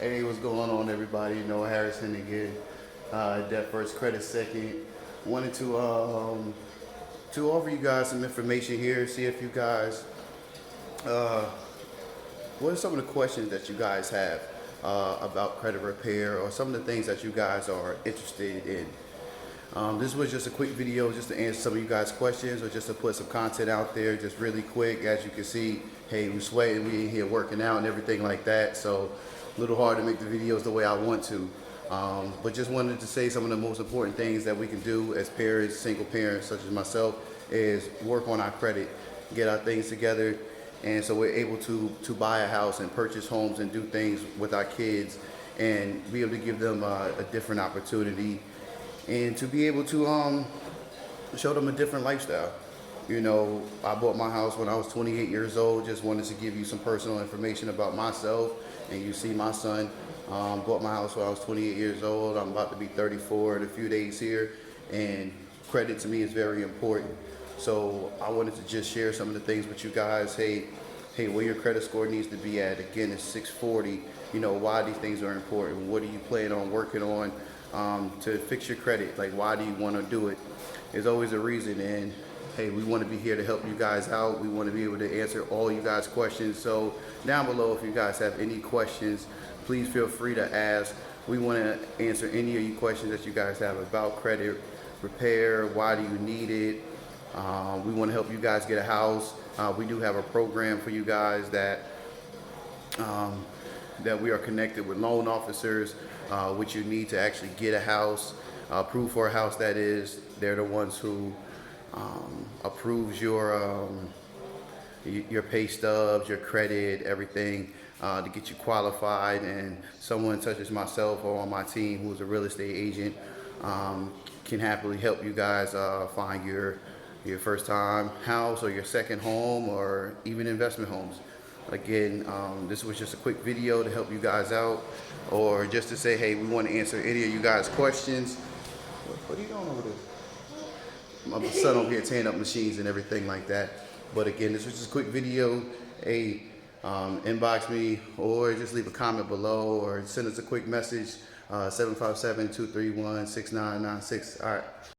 Hey, what's going on, everybody? Noah Harrison again. Debt first, credit second. Wanted to offer you guys some information here. See if you guys, uh, what are some of the questions that you guys have about credit repair, or some of the things that you guys are interested in. This was just a quick video just to answer some of you guys' questions, or just to put some content out there, just really quick. As you can see, hey, we're sweating, we in here working out and everything like that, so a little hard to make the videos the way I want to. But just wanted to say some of the most important things that we can do as parents, single parents such as myself, is work on our credit, get our things together, and so we're able to buy a house and purchase homes and do things with our kids, and be able to give them a different opportunity, and to be able to show them a different lifestyle. You know, I bought my house when I was 28 years old. Just wanted to give you some personal information about myself. And you see my son bought my house when I was 28 years old. I'm about to be 34 in a few days here. And credit to me is very important. So I wanted to just share some of the things with you guys. Hey, where your credit score needs to be at. Again, it's 640. You know, why these things are important. What do you plan on working on to fix your credit? Like, why do you want to do it? There's always a reason. And hey, we want to be here to help you guys out. We want to be able to answer all you guys' questions. So down below, if you guys have any questions, please feel free to ask. We want to answer any of you questions that you guys have about credit repair. Why do you need it? We want to help you guys get a house. We do have a program for you guys that we are connected with loan officers, which you need to actually get a house, approved for a house, that is. They're the ones who approves your pay stubs, your credit, everything, to get you qualified. And someone such as myself or on my team who's a real estate agent can happily help you guys find your first time house, or your second home, or even investment homes. Again, this was just a quick video to help you guys out, or just to say, hey, we want to answer any of you guys' questions. What are you doing over there? My son over here tearing up machines and everything like that. But again, this was just a quick video. Hey, inbox me, or just leave a comment below, or send us a quick message, 757-231-6996. All right.